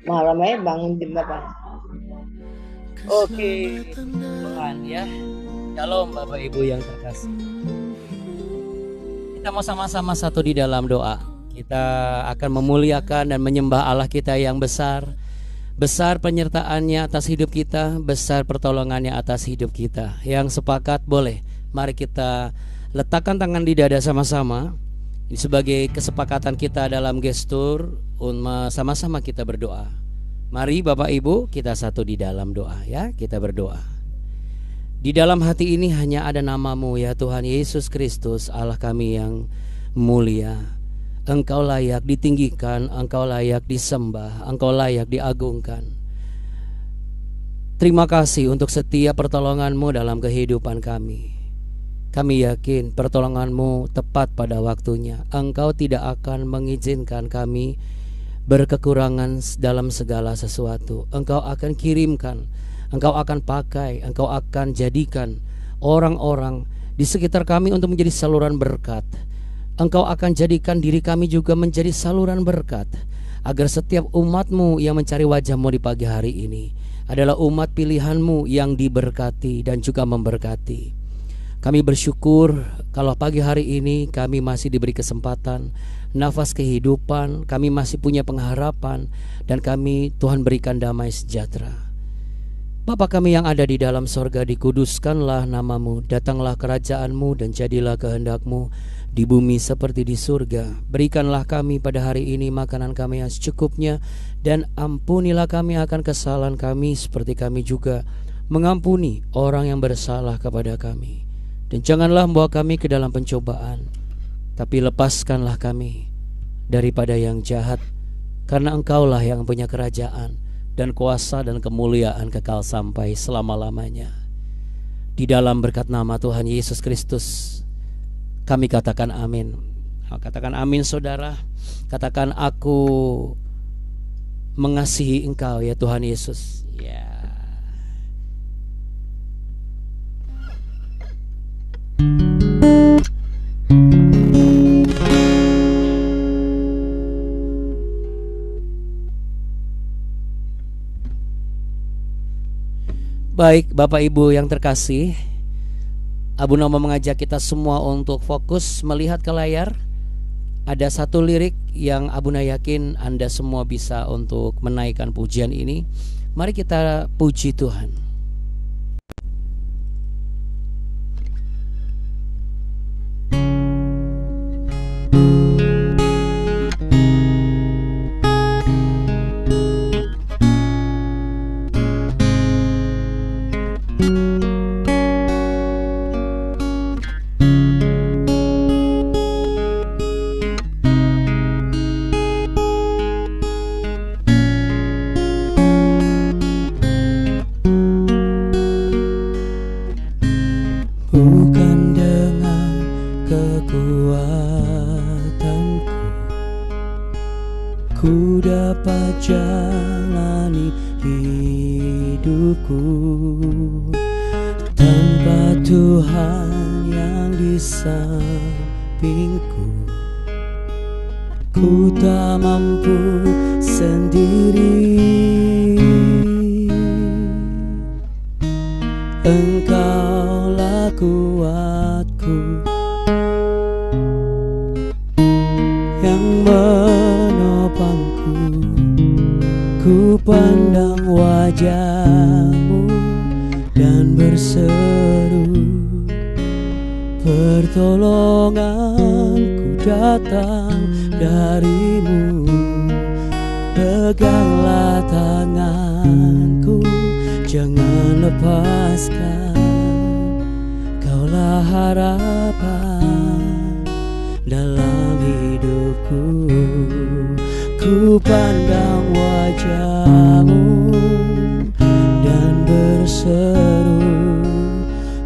Malamnya bangun jam berapa? Oke, Tuhan ya. Shalom Bapak Ibu yang terkasih. Kita mau sama-sama satu di dalam doa. Kita akan memuliakan dan menyembah Allah kita yang besar. Besar penyertaannya atas hidup kita, besar pertolongannya atas hidup kita. Yang sepakat boleh, mari kita letakkan tangan di dada sama-sama. Ini sebagai kesepakatan kita dalam gestur sama-sama kita berdoa. Mari Bapak Ibu kita satu di dalam doa ya, kita berdoa. Di dalam hati ini hanya ada nama-Mu ya Tuhan Yesus Kristus, Allah kami yang mulia. Engkau layak ditinggikan, Engkau layak disembah, Engkau layak diagungkan. Terima kasih untuk setiap pertolongan-Mu dalam kehidupan kami. Kami yakin pertolongan-Mu tepat pada waktunya. Engkau tidak akan mengizinkan kami berkekurangan dalam segala sesuatu. Engkau akan kirimkan, Engkau akan pakai, Engkau akan jadikan orang-orang di sekitar kami untuk menjadi saluran berkat. Engkau akan jadikan diri kami juga menjadi saluran berkat, agar setiap umat-Mu yang mencari wajah-Mu di pagi hari ini adalah umat pilihan-Mu yang diberkati dan juga memberkati. Kami bersyukur kalau pagi hari ini kami masih diberi kesempatan, nafas kehidupan, kami masih punya pengharapan, dan kami Tuhan berikan damai sejahtera. Bapa kami yang ada di dalam sorga, dikuduskanlah nama-Mu, datanglah kerajaan-Mu, dan jadilah kehendak-Mu di bumi seperti di surga. Berikanlah kami pada hari ini makanan kami yang secukupnya, dan ampunilah kami akan kesalahan kami seperti kami juga mengampuni orang yang bersalah kepada kami. Dan janganlah membawa kami ke dalam pencobaan, tapi lepaskanlah kami daripada yang jahat, karena Engkaulah yang punya kerajaan dan kuasa dan kemuliaan kekal sampai selama-lamanya. Di dalam berkat nama Tuhan Yesus Kristus kami katakan amin. Katakan amin saudara. Katakan aku mengasihi Engkau ya Tuhan Yesus. Ya. Baik Bapak Ibu yang terkasih, Abu Noma mengajak kita semua untuk fokus melihat ke layar. Ada satu lirik yang Abu Na yakin Anda semua bisa untuk menaikkan pujian ini. Mari kita puji Tuhan. Bukan dengan kekuatanku ku dapat jalani hidupku, tanpa Tuhan yang di sampingku ku tak mampu sendiri. Engkaulah kuatku yang menopangku. Ku pandang wajah-Mu dan berseru, pertolonganku datang dari-Mu. Peganglah tanganku, jangan lepaskan. Kaulah harapan dalam hidupku. Ku pandang wajah-Mu dan berseru,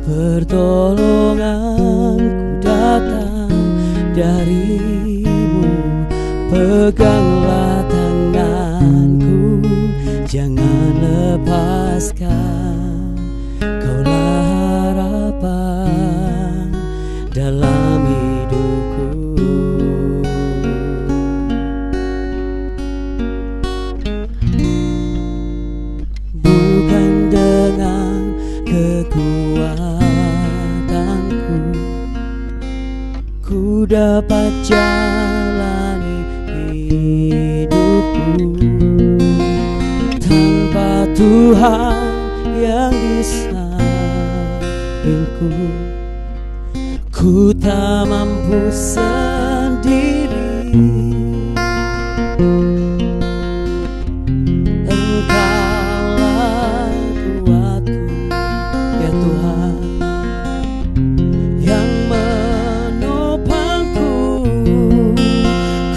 pertolonganku datang dari-Mu. Peganglah tanganku, jangan lepaskan. Kaulah harapan dalam hidupku. hidupku. Tanpa Tuhan yang di sampingku, ku tak mampu sendiri. Engkaulah kuatku, ya Tuhan, yang menopangku.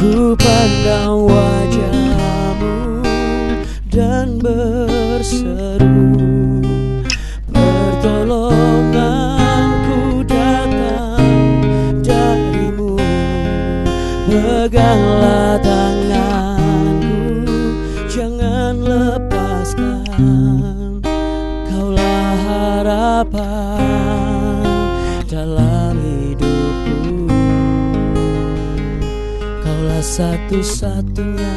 Ku pandang wajah-Mu dan berseru, pertolonganku datang dari-Mu. Peganglah tanganku, jangan lepaskan. Kaulah harapan dalam hidupku. Kaulah satu-satunya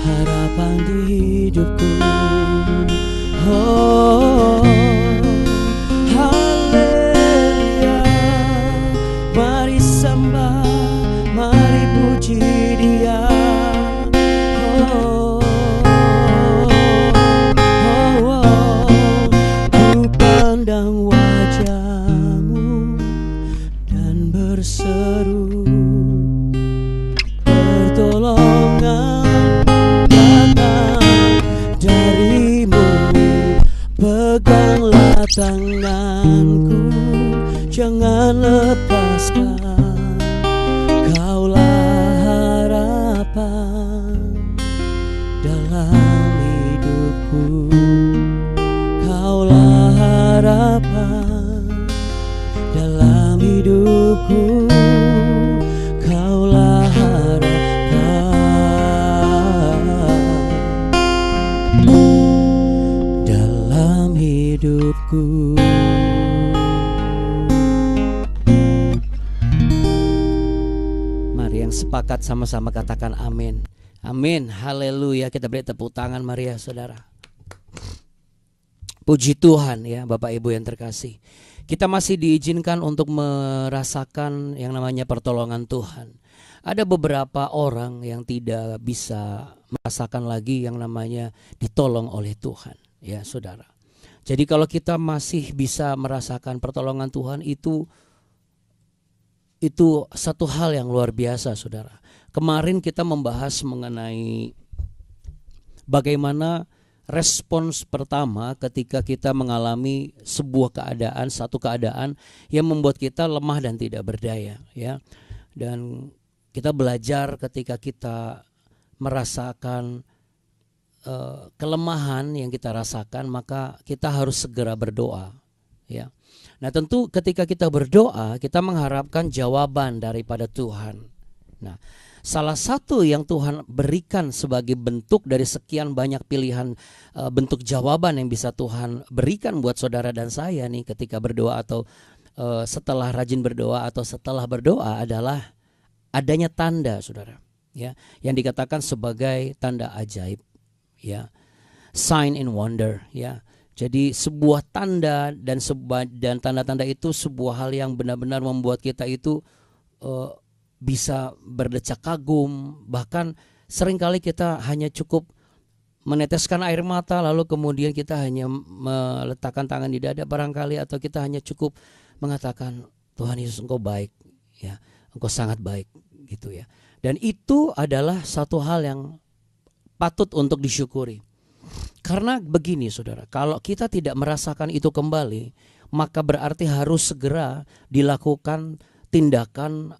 harapan di hidupku. Oh, haleluya. Mari sembah, mari puji Dia. Oh, oh, oh. Ku pandang wajah-Mu dan berseru, pertolongan datang dari-Mu. Peganglah tanganku, jangan lepaskan. Kaulah harapan dalam hidupku. Kaulah harapan dalam hidupku. Kaulah harapan dalam hidupku. Mari yang sepakat sama-sama katakan amin. Amin, haleluya. Kita beri tepuk tangan mari ya saudara. Puji Tuhan ya Bapak Ibu yang terkasih. Kita masih diizinkan untuk merasakan yang namanya pertolongan Tuhan. Ada beberapa orang yang tidak bisa merasakan lagi yang namanya ditolong oleh Tuhan ya saudara. Jadi kalau kita masih bisa merasakan pertolongan Tuhan itu satu hal yang luar biasa saudara. Kemarin kita membahas mengenai bagaimana respons pertama ketika kita mengalami sebuah keadaan, satu keadaan yang membuat kita lemah dan tidak berdaya ya. Dan kita belajar ketika kita merasakan kelemahan yang kita rasakan, maka kita harus segera berdoa ya. Nah tentu ketika kita berdoa, kita mengharapkan jawaban daripada Tuhan. Nah salah satu yang Tuhan berikan sebagai bentuk dari sekian banyak pilihan bentuk jawaban yang bisa Tuhan berikan buat saudara dan saya nih ketika berdoa atau setelah rajin berdoa atau setelah berdoa adalah adanya tanda saudara ya, yang dikatakan sebagai tanda ajaib ya, sign and wonder ya. Jadi sebuah tanda dan tanda-tanda itu sebuah hal yang benar-benar membuat kita itu bisa berdecak kagum. Bahkan seringkali kita hanya cukup meneteskan air mata lalu kemudian kita hanya meletakkan tangan di dada barangkali, atau kita hanya cukup mengatakan Tuhan Yesus Engkau baik ya, Engkau sangat baik gitu ya. Dan itu adalah satu hal yang patut untuk disyukuri. Karena begini saudara, kalau kita tidak merasakan itu kembali, maka berarti harus segera dilakukan tindakan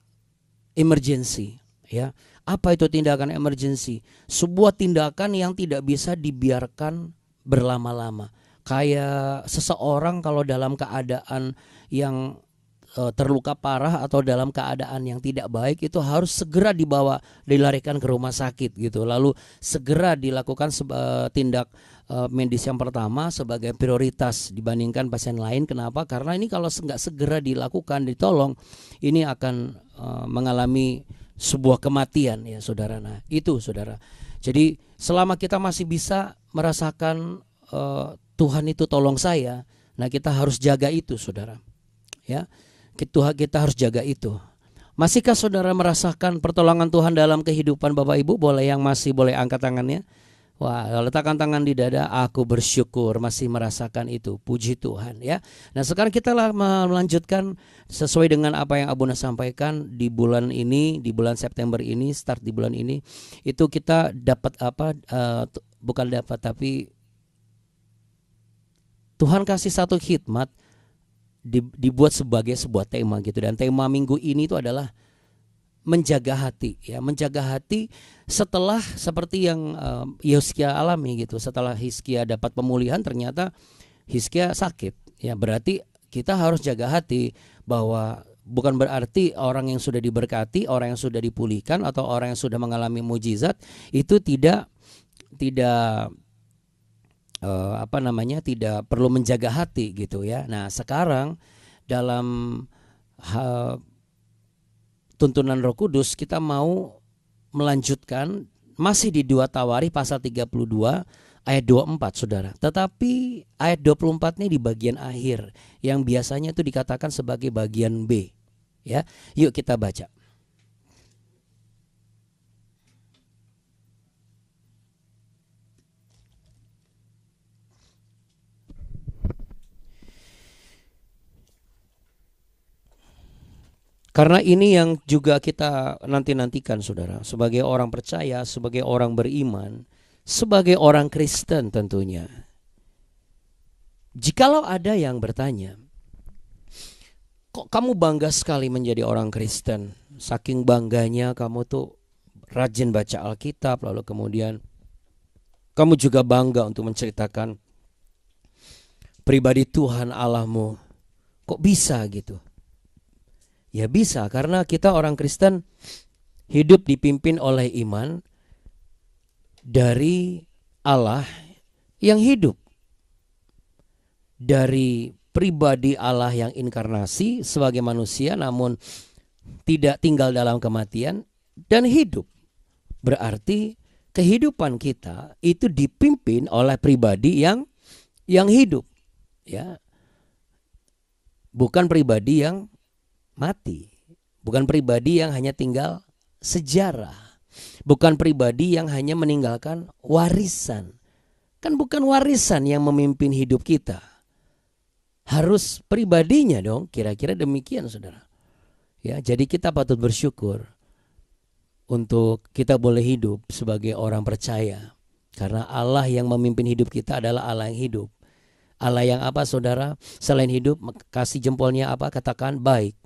emergency ya. Apa itu tindakan emergency? Sebuah tindakan yang tidak bisa dibiarkan berlama-lama. Kayak seseorang kalau dalam keadaan yang terluka parah atau dalam keadaan yang tidak baik, itu harus segera dilarikan ke rumah sakit gitu. Lalu segera dilakukan tindak medis yang pertama sebagai prioritas dibandingkan pasien lain. Kenapa? Karena ini kalau nggak segera dilakukan, ditolong, ini akan mengalami sebuah kematian ya saudara. Nah itu saudara. Jadi selama kita masih bisa merasakan Tuhan itu tolong saya, nah kita harus jaga itu saudara ya. Kita harus jaga itu. Masihkah saudara merasakan pertolongan Tuhan dalam kehidupan Bapak Ibu? Boleh yang masih boleh angkat tangannya. Wah, letakkan tangan di dada, aku bersyukur masih merasakan itu. Puji Tuhan ya. Nah sekarang kita melanjutkan sesuai dengan apa yang Abuna sampaikan di bulan ini, di bulan September ini, start di bulan ini. Itu kita dapat apa, bukan dapat tapi Tuhan kasih satu hikmat dibuat sebagai sebuah tema gitu. Dan tema minggu ini itu adalah menjaga hati ya, menjaga hati setelah seperti yang Hizkia alami gitu. Setelah Hizkia dapat pemulihan ternyata Hizkia sakit ya, berarti kita harus jaga hati, bahwa bukan berarti orang yang sudah diberkati, orang yang sudah dipulihkan atau orang yang sudah mengalami mujizat itu tidak tidak perlu menjaga hati gitu ya. Nah sekarang dalam tuntunan Roh Kudus kita mau melanjutkan masih di 2 Tawarikh pasal 32 ayat 24 saudara. Tetapi ayat 24 ini di bagian akhir yang biasanya itu dikatakan sebagai bagian B ya. Yuk kita baca. Karena ini yang juga kita nantikan saudara, sebagai orang percaya, sebagai orang beriman, sebagai orang Kristen tentunya. Jikalau ada yang bertanya, kok kamu bangga sekali menjadi orang Kristen? Saking bangganya kamu tuh rajin baca Alkitab, lalu kemudian kamu juga bangga untuk menceritakan pribadi Tuhan Allahmu. Kok bisa gitu? Ya bisa, karena kita orang Kristen hidup dipimpin oleh iman dari Allah yang hidup, dari pribadi Allah yang inkarnasi sebagai manusia namun tidak tinggal dalam kematian dan hidup. Berarti kehidupan kita itu dipimpin oleh pribadi yang hidup ya. Bukan pribadi yang mati, bukan pribadi yang hanya tinggal sejarah, bukan pribadi yang hanya meninggalkan warisan. Kan bukan warisan yang memimpin hidup kita, harus pribadinya dong, kira-kira demikian saudara ya. Jadi kita patut bersyukur untuk kita boleh hidup sebagai orang percaya, karena Allah yang memimpin hidup kita adalah Allah yang hidup. Allah yang apa saudara? Selain hidup, kasih jempolnya apa? Katakan baik.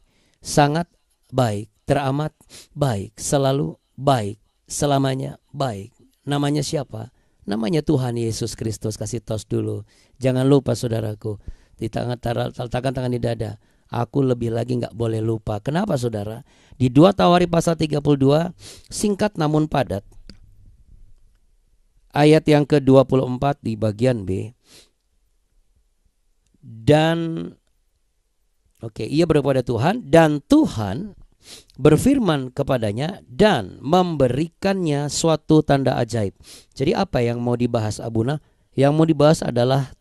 Sangat baik, teramat baik, selalu baik, selamanya baik. Namanya siapa? Namanya Tuhan Yesus Kristus. Kasih tos dulu. Jangan lupa saudaraku, letakkan tangan di dada. Aku lebih lagi gak boleh lupa. Kenapa saudara? Di 2 Tawarikh pasal 32, singkat namun padat. Ayat yang ke-24 di bagian B. Dan ia berdoa pada Tuhan, dan Tuhan berfirman kepadanya dan memberikannya suatu tanda ajaib. Jadi apa yang mau dibahas Abuna? Yang mau dibahas adalah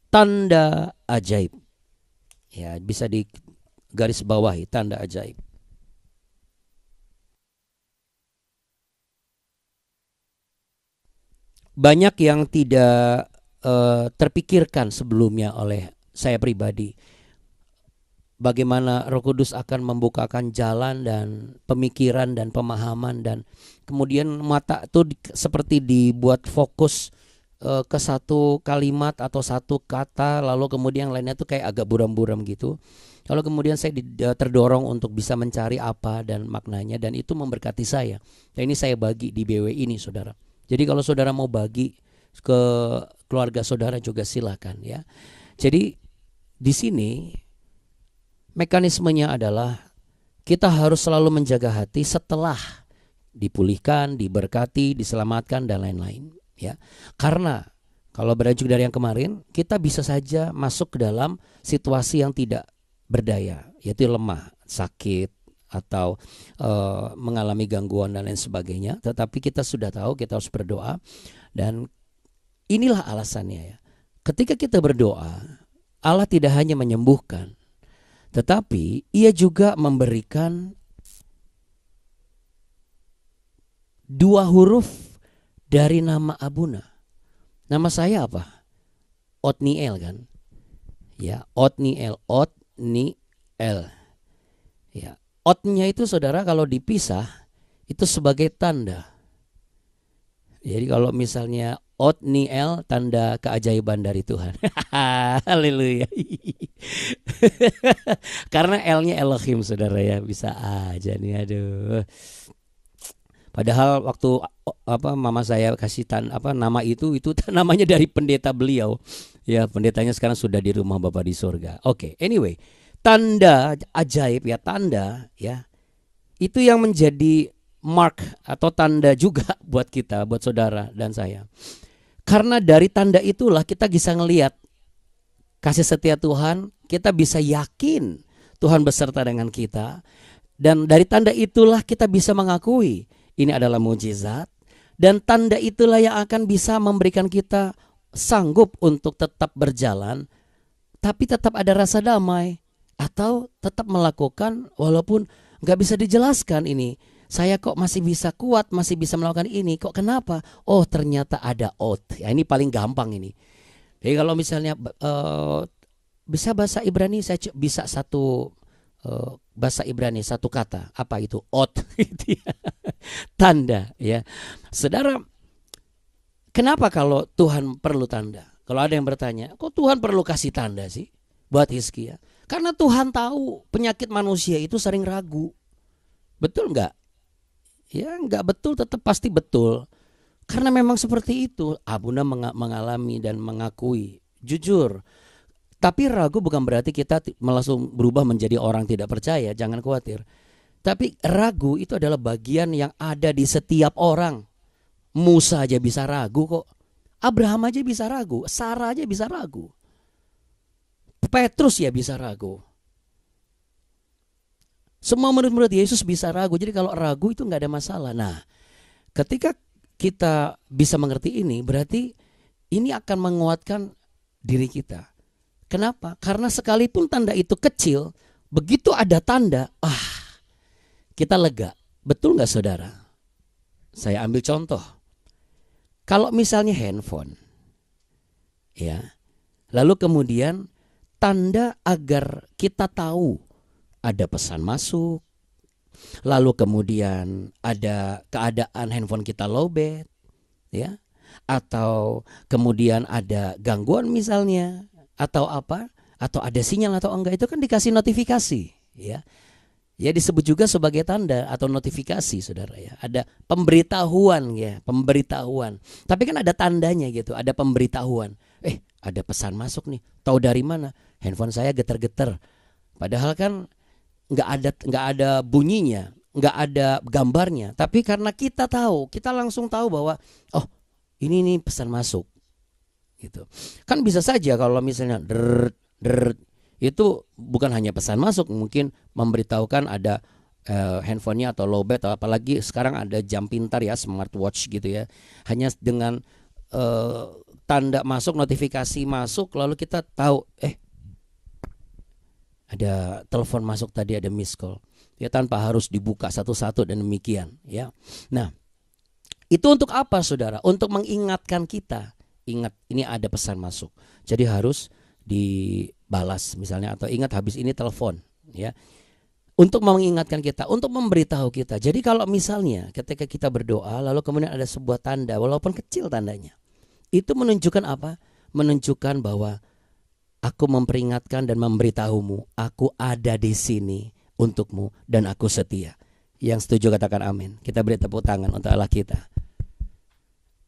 tanda ajaib. Ya, bisa di garis bawahi tanda ajaib. Banyak yang tidak terpikirkan sebelumnya oleh saya pribadi. Bagaimana Roh Kudus akan membukakan jalan dan pemikiran dan pemahaman, dan kemudian mata itu seperti dibuat fokus ke satu kalimat atau satu kata, lalu kemudian yang lainnya tuh kayak agak buram-buram gitu. Lalu kemudian saya terdorong untuk bisa mencari apa dan maknanya, dan itu memberkati saya. Dan ini saya bagi di BW ini saudara. Jadi kalau saudara mau bagi ke keluarga saudara juga silakan ya. Jadi di sini mekanismenya adalah kita harus selalu menjaga hati setelah dipulihkan, diberkati, diselamatkan dan lain-lain ya. Karena kalau beranjak dari yang kemarin, kita bisa saja masuk ke dalam situasi yang tidak berdaya, yaitu lemah, sakit atau mengalami gangguan dan lain sebagainya. Tetapi kita sudah tahu kita harus berdoa, dan inilah alasannya ya. Ketika kita berdoa, Allah tidak hanya menyembuhkan, tetapi Ia juga memberikan 2 huruf dari nama Abuna. Nama saya apa? Otniel kan? Ya, Otniel, Otniel. Ya, Otnya itu saudara kalau dipisah itu sebagai tanda. Jadi kalau misalnya Otniel, tanda keajaiban dari Tuhan. Haleluya. Karena L-nya Elohim saudara ya, bisa aja nih, aduh. Padahal waktu mama saya kasih nama itu namanya dari pendeta beliau. Ya, pendetanya sekarang sudah di rumah Bapa di surga. Oke, anyway, tanda ajaib ya, tanda ya. Itu yang menjadi mark atau tanda juga buat kita, buat saudara dan saya. Karena dari tanda itulah kita bisa ngelihat kasih setia Tuhan, kita bisa yakin Tuhan beserta dengan kita. Dan dari tanda itulah kita bisa mengakui ini adalah mukjizat. Dan tanda itulah yang akan bisa memberikan kita sanggup untuk tetap berjalan, tapi tetap ada rasa damai. Atau tetap melakukan walaupun gak bisa dijelaskan ini. Saya kok masih bisa kuat, masih bisa melakukan ini. Kok kenapa? Oh, ternyata ada Ot. Ya, ini paling gampang ini. Jadi kalau misalnya bisa bahasa Ibrani, saya bisa satu bahasa Ibrani, satu kata. Apa itu? Ot. Tanda ya. Saudara, kenapa kalau Tuhan perlu tanda? Kalau ada yang bertanya, kok Tuhan perlu kasih tanda sih buat Hizkia? Karena Tuhan tahu penyakit manusia itu sering ragu. Betul nggak? Ya nggak betul, tetap pasti betul. Karena memang seperti itu. Abuna mengalami dan mengakui. Jujur. Tapi ragu bukan berarti kita langsung berubah menjadi orang tidak percaya. Jangan khawatir. Tapi ragu itu adalah bagian yang ada di setiap orang. Musa aja bisa ragu kok. Abraham aja bisa ragu. Sarah aja bisa ragu. Petrus ya bisa ragu. Semua murid-murid Yesus bisa ragu. Jadi kalau ragu itu nggak ada masalah. Nah, ketika kita bisa mengerti ini, berarti ini akan menguatkan diri kita. Kenapa? Karena sekalipun tanda itu kecil, begitu ada tanda, kita lega. Betul nggak saudara? Saya ambil contoh. Kalau misalnya handphone, ya, lalu kemudian tanda agar kita tahu ada pesan masuk, lalu kemudian ada keadaan handphone kita lowbat, ya, atau kemudian ada gangguan misalnya, atau apa, atau ada sinyal atau enggak, itu kan dikasih notifikasi, ya. Ya disebut juga sebagai tanda atau notifikasi saudara ya. Ada pemberitahuan ya, pemberitahuan. Tapi kan ada tandanya gitu, ada pemberitahuan. Ada pesan masuk nih. Tahu dari mana? Handphone saya getar-getar. Padahal kan nggak ada bunyinya, nggak ada gambarnya. Tapi karena kita tahu, kita langsung tahu bahwa oh ini nih pesan masuk gitu. Kan bisa saja kalau misalnya itu bukan hanya pesan masuk, mungkin memberitahukan ada handphonenya atau lowbat, atau apalagi sekarang ada jam pintar ya, smartwatch gitu ya. Hanya dengan tanda masuk, notifikasi masuk, lalu kita tahu ada telepon masuk tadi, ada miss call ya, tanpa harus dibuka satu-satu dan demikian ya. Nah, itu untuk apa saudara? Untuk mengingatkan kita, ingat ini ada pesan masuk, jadi harus dibalas misalnya, atau ingat habis ini telepon ya, untuk mengingatkan kita, untuk memberitahu kita. Jadi kalau misalnya ketika kita berdoa lalu kemudian ada sebuah tanda walaupun kecil tandanya, itu menunjukkan apa? Menunjukkan bahwa aku memperingatkan dan memberitahumu, aku ada di sini untukmu dan aku setia. Yang setuju katakan amin. Kita beri tepuk tangan untuk Allah kita.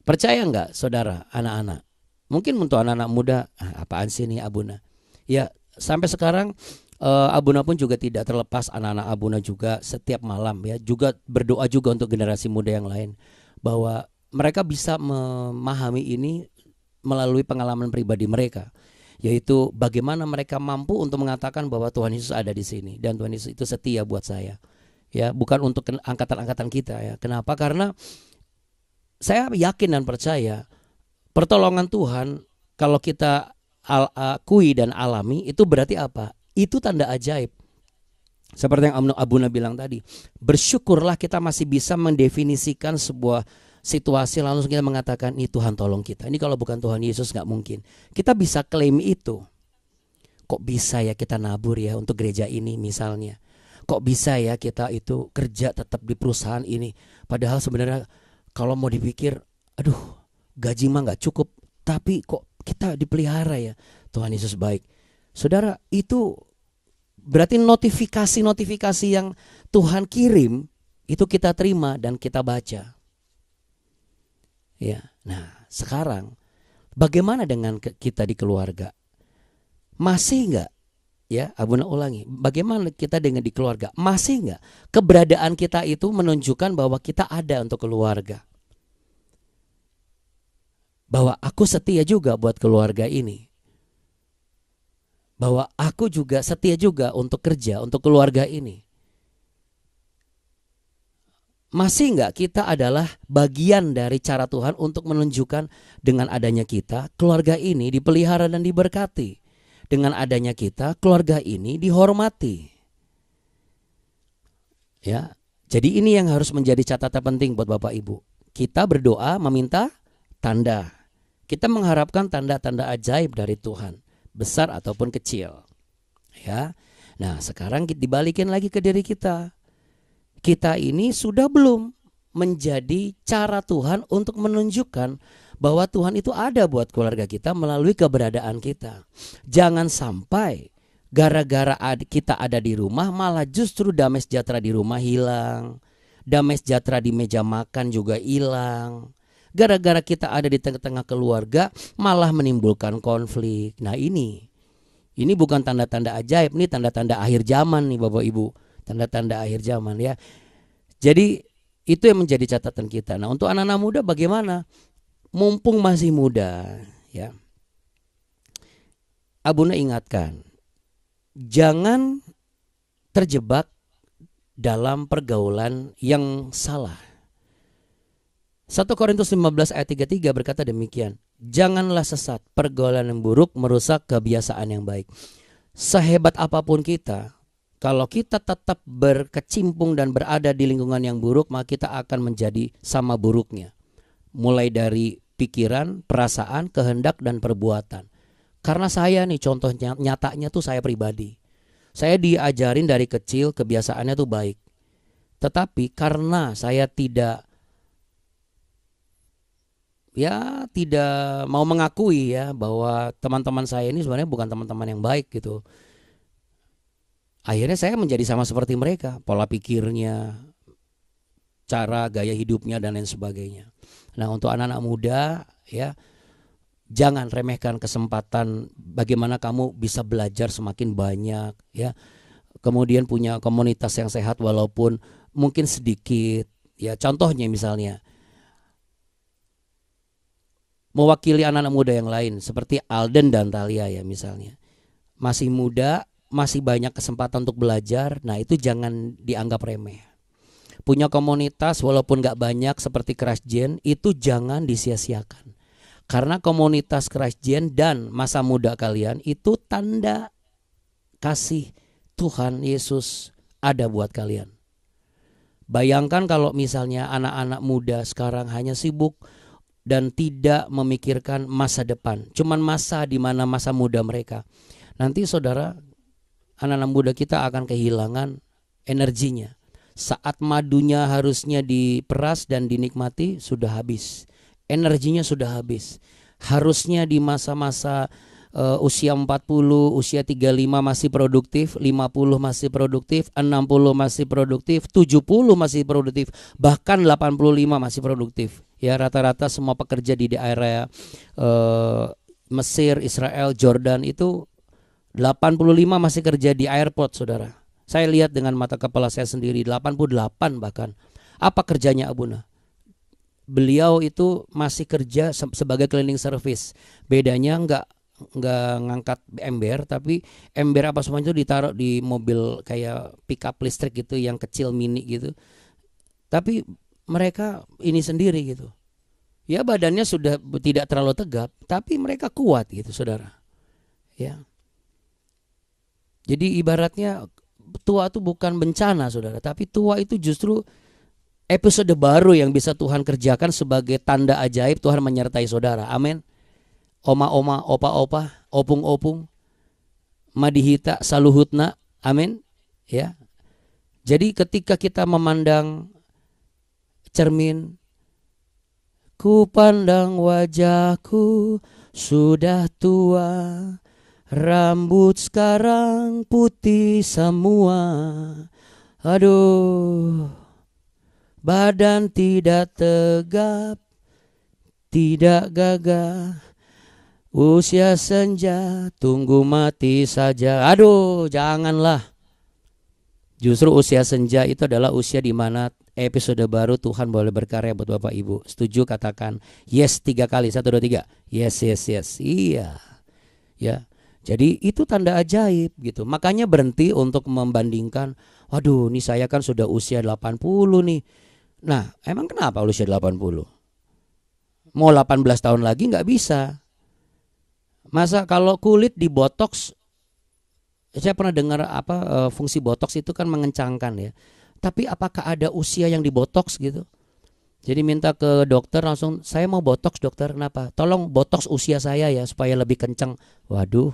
Percaya enggak saudara, anak-anak? Mungkin untuk anak-anak muda, apaan sih ini Abuna? Ya, sampai sekarang Abuna pun juga tidak terlepas, anak-anak Abuna juga setiap malam ya, juga berdoa juga untuk generasi muda yang lain, bahwa mereka bisa memahami ini melalui pengalaman pribadi mereka, yaitu bagaimana mereka mampu untuk mengatakan bahwa Tuhan Yesus ada di sini dan Tuhan Yesus itu setia buat saya. Ya, bukan untuk angkatan-angkatan kita ya. Kenapa? Karena saya yakin dan percaya pertolongan Tuhan kalau kita akui dan alami, itu berarti apa? Itu tanda ajaib. Seperti yang Abuna bilang tadi, bersyukurlah kita masih bisa mendefinisikan sebuah situasi lalu kita mengatakan, ini Tuhan tolong kita. Ini kalau bukan Tuhan Yesus nggak mungkin. Kita bisa klaim itu. Kok bisa ya kita nabur ya untuk gereja ini misalnya. Kok bisa ya kita itu kerja tetap di perusahaan ini. Padahal sebenarnya kalau mau dipikir, aduh gaji mah nggak cukup. Tapi kok kita dipelihara ya. Tuhan Yesus baik. Saudara, itu berarti notifikasi-notifikasi yang Tuhan kirim itu kita terima dan kita baca. Ya, nah sekarang bagaimana dengan kita di keluarga? Masih enggak? Ya, Abuna ulangi. Bagaimana kita dengan di keluarga? Masih enggak keberadaan kita itu menunjukkan bahwa kita ada untuk keluarga? Bahwa aku setia juga buat keluarga ini. Bahwa aku juga setia juga untuk kerja, untuk keluarga ini. Masih enggak kita adalah bagian dari cara Tuhan untuk menunjukkan dengan adanya kita, keluarga ini dipelihara dan diberkati. Dengan adanya kita, keluarga ini dihormati. Ya, jadi ini yang harus menjadi catatan penting buat Bapak Ibu. Kita berdoa meminta tanda. Kita mengharapkan tanda-tanda ajaib dari Tuhan, besar ataupun kecil. Ya. Nah, sekarang dibalikin lagi ke diri kita. Kita ini sudah belum menjadi cara Tuhan untuk menunjukkan bahwa Tuhan itu ada buat keluarga kita melalui keberadaan kita. Jangan sampai gara-gara kita ada di rumah malah justru damai sejahtera di rumah hilang. Damai sejahtera di meja makan juga hilang. Gara-gara kita ada di tengah-tengah keluarga malah menimbulkan konflik. Nah ini bukan tanda-tanda ajaib, ini tanda-tanda akhir zaman nih Bapak Ibu. Tanda-tanda akhir zaman ya. Jadi itu yang menjadi catatan kita. Nah untuk anak-anak muda bagaimana? Mumpung masih muda ya, Abuna ingatkan, jangan terjebak dalam pergaulan yang salah. 1 Korintus 15 ayat 33 berkata demikian, janganlah sesat, pergaulan yang buruk merusak kebiasaan yang baik. Sehebat apapun kita, kalau kita tetap berkecimpung dan berada di lingkungan yang buruk, maka kita akan menjadi sama buruknya. Mulai dari pikiran, perasaan, kehendak, dan perbuatan. Karena saya nih contoh nyatanya tuh saya pribadi. Saya diajarin dari kecil kebiasaannya tuh baik. Tetapi karena saya tidak mau mengakui ya bahwa teman-teman saya ini sebenarnya bukan teman-teman yang baik gitu. Akhirnya saya menjadi sama seperti mereka, pola pikirnya, cara gaya hidupnya dan lain sebagainya. Nah, untuk anak-anak muda ya, jangan remehkan kesempatan bagaimana kamu bisa belajar semakin banyak ya. Kemudian punya komunitas yang sehat walaupun mungkin sedikit ya. Contohnya misalnya mewakili anak-anak muda yang lain seperti Alden dan Talia ya misalnya. Masih muda, masih banyak kesempatan untuk belajar. Nah, itu jangan dianggap remeh. Punya komunitas walaupun gak banyak seperti Crash Gen, itu jangan disia-siakan. Karena komunitas Crash Gen dan masa muda kalian itu tanda kasih Tuhan Yesus ada buat kalian. Bayangkan kalau misalnya anak-anak muda sekarang hanya sibuk dan tidak memikirkan masa depan, cuman masa di mana masa muda mereka. Nanti saudara, anak-anak muda kita akan kehilangan energinya. Saat madunya harusnya diperas dan dinikmati sudah habis. Energinya sudah habis. Harusnya di masa-masa usia 40, usia 35 masih produktif, 50 masih produktif, 60 masih produktif, 70 masih produktif, bahkan 85 masih produktif. Ya, rata-rata semua pekerja di daerah Mesir, Israel, Jordan itu 85 masih kerja di airport, saudara. Saya lihat dengan mata kepala saya sendiri, 88 bahkan. Apa kerjanya Abuna? Beliau itu masih kerja sebagai cleaning service. Bedanya nggak ngangkat ember, tapi ember apa semuanya itu ditaruh di mobil kayak pick up listrik gitu, yang kecil mini gitu. Tapi mereka ini sendiri gitu. Ya badannya sudah tidak terlalu tegap, tapi mereka kuat gitu, saudara. Ya. Jadi ibaratnya tua itu bukan bencana saudara, tapi tua itu justru episode baru yang bisa Tuhan kerjakan sebagai tanda ajaib Tuhan menyertai saudara. Amin. Oma-oma, opa-opa, opung-opung, madihita, saluhutna. Amin. Ya. Jadi ketika kita memandang cermin, ku pandang wajahku sudah tua, rambut sekarang putih semua. Aduh, badan tidak tegap, tidak gagah, usia senja, tunggu mati saja. Aduh, janganlah. Justru usia senja itu adalah usia di mana episode baru Tuhan boleh berkarya buat Bapak Ibu. Setuju katakan yes 3 kali. 1, 2, 3. Yes, yes, yes. Iya. Ya. Jadi itu tanda ajaib gitu. Makanya berhenti untuk membandingkan, waduh nih saya kan sudah usia 80 nih. Nah emang kenapa usia 80? Mau 18 tahun lagi nggak bisa. Masa kalau kulit di botox, saya pernah dengar fungsi botox itu kan mengencangkan ya. Tapi apakah ada usia yang di botox gitu? Jadi minta ke dokter langsung, saya mau botox dokter, kenapa? Tolong botox usia saya ya supaya lebih kencang. Waduh.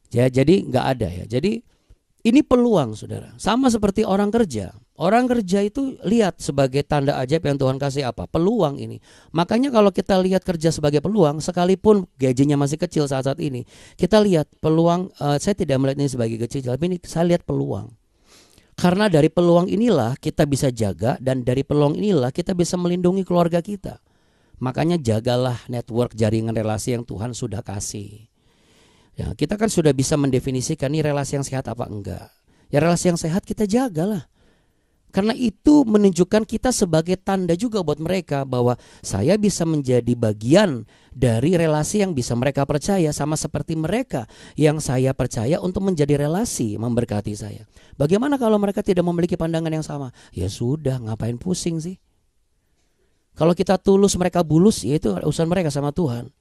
Ya, jadi nggak ada ya. Jadi ini peluang saudara. Sama seperti orang kerja. Orang kerja itu lihat sebagai tanda ajaib yang Tuhan kasih apa? Peluang ini. Makanya kalau kita lihat kerja sebagai peluang, sekalipun gajinya masih kecil saat ini, kita lihat peluang. Saya tidak melihat ini sebagai kecil, tapi ini saya lihat peluang. Karena dari peluang inilah kita bisa jaga, dan dari peluang inilah kita bisa melindungi keluarga kita. Makanya jagalah network jaringan relasi yang Tuhan sudah kasih. Ya, kita kan sudah bisa mendefinisikan ini relasi yang sehat apa enggak. Ya relasi yang sehat kita jagalah. Karena itu menunjukkan kita sebagai tanda juga buat mereka bahwa saya bisa menjadi bagian dari relasi yang bisa mereka percaya, sama seperti mereka yang saya percaya untuk menjadi relasi memberkati saya. Bagaimana kalau mereka tidak memiliki pandangan yang sama? Ya sudah, ngapain pusing sih? Kalau kita tulus mereka bulus, ya itu urusan mereka sama Tuhan.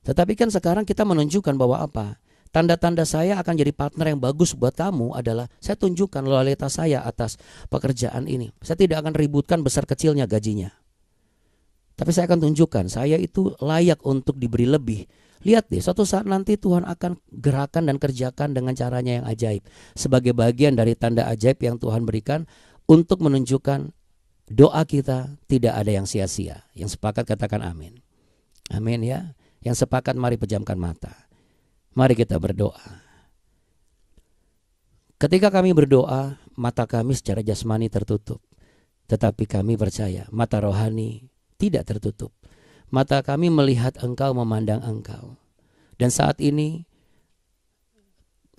Tetapi kan sekarang kita menunjukkan bahwa apa? Tanda-tanda saya akan jadi partner yang bagus buat kamu adalah saya tunjukkan loyalitas saya atas pekerjaan ini. Saya tidak akan ributkan besar kecilnya gajinya. Tapi saya akan tunjukkan saya itu layak untuk diberi lebih. Lihat deh, suatu saat nanti Tuhan akan gerakan dan kerjakan dengan caranya yang ajaib. Sebagai bagian dari tanda ajaib yang Tuhan berikan untuk menunjukkan doa kita tidak ada yang sia-sia. Yang sepakat katakan amin. Amin ya. Yang sepakat mari pejamkan mata. Mari kita berdoa. Ketika kami berdoa, mata kami secara jasmani tertutup. Tetapi kami percaya mata rohani tidak tertutup. Mata kami melihat Engkau, memandang Engkau. Dan saat ini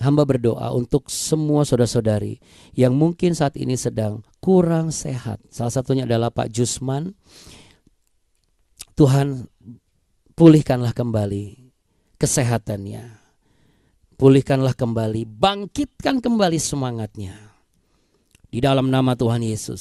hamba berdoa untuk semua saudara-saudari yang mungkin saat ini sedang kurang sehat. Salah satunya adalah Pak Jusman. Tuhan, pulihkanlah kembali kesehatannya. Pulihkanlah kembali, bangkitkan kembali semangatnya. Di dalam nama Tuhan Yesus,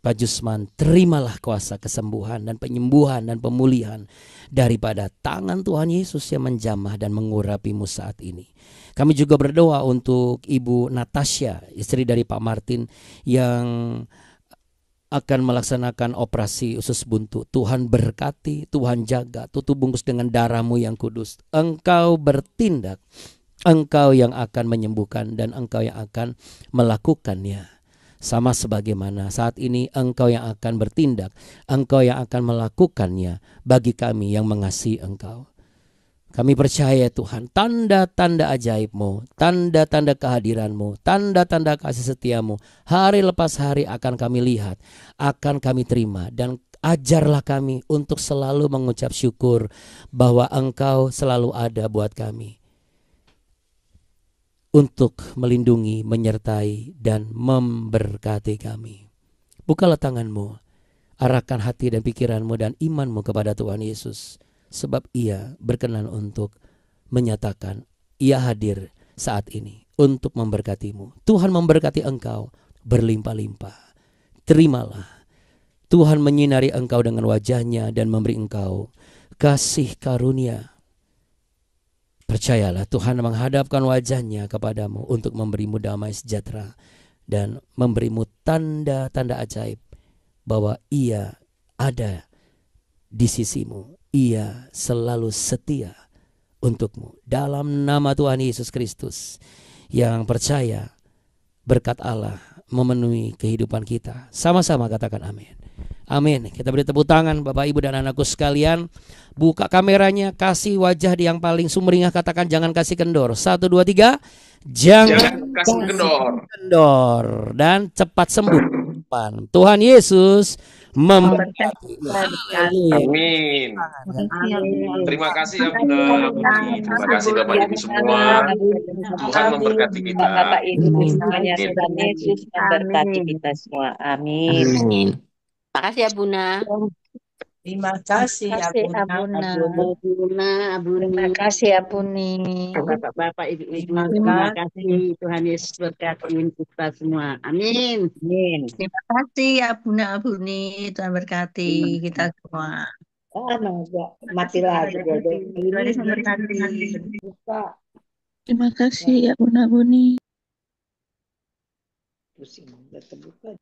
Pak Jusman, terimalah kuasa kesembuhan dan penyembuhan dan pemulihan daripada tangan Tuhan Yesus yang menjamah dan mengurapimu saat ini. Kami juga berdoa untuk Ibu Natasha, istri dari Pak Martin, yang akan melaksanakan operasi usus buntu. Tuhan berkati, Tuhan jaga, tutup bungkus dengan darah-Mu yang kudus. Engkau bertindak, Engkau yang akan menyembuhkan dan Engkau yang akan melakukannya. Sama sebagaimana saat ini Engkau yang akan bertindak, Engkau yang akan melakukannya bagi kami yang mengasihi Engkau. Kami percaya Tuhan, tanda-tanda ajaib-Mu, tanda-tanda kehadiran-Mu, tanda-tanda kasih setia-Mu, hari lepas hari akan kami lihat, akan kami terima. Dan ajarlah kami untuk selalu mengucap syukur bahwa Engkau selalu ada buat kami, untuk melindungi, menyertai, dan memberkati kami. Bukalah tangan-Mu, arahkan hati dan pikiran-Mu dan iman-Mu kepada Tuhan Yesus. Sebab Ia berkenan untuk menyatakan Ia hadir saat ini untuk memberkatimu. Tuhan memberkati engkau berlimpah-limpah. Terimalah. Tuhan menyinari engkau dengan wajah-Nya dan memberi engkau kasih karunia. Percayalah Tuhan menghadapkan wajahnya kepadamu untuk memberimu damai sejahtera dan memberimu tanda-tanda ajaib bahwa Ia ada di sisimu. Ia selalu setia untukmu. Dalam nama Tuhan Yesus Kristus, yang percaya berkat Allah memenuhi kehidupan kita. Sama-sama katakan amin. Amin. Kita beri tepuk tangan Bapak Ibu dan anakku sekalian. Buka kameranya, kasih wajah yang paling sumringah, katakan jangan kasih kendor. 1, 2, 3. Jangan kasih kendor. Dan cepat sembuh. Tuhan Yesus memberkati. Amin. Terima kasih ya Bunda Buni. Terima kasih Bapak Ibu semua. Tuhan memberkati kita. Bapak Ibu semuanya, Tuhan Yesus memberkati kita semua. Amin. Makasih ya Buna. Terima kasih ya Buna. Terima kasih ya Buni. Bapak-bapak, ibu-ibu, terima kasih. Tuhan Yesus berkati kita semua. Amin. Amin. Terima kasih ya Buna Buni. Tuhan berkati kita semua. Mati lagi. Terima kasih ya Buna Buni. Pusing, udah terbuka.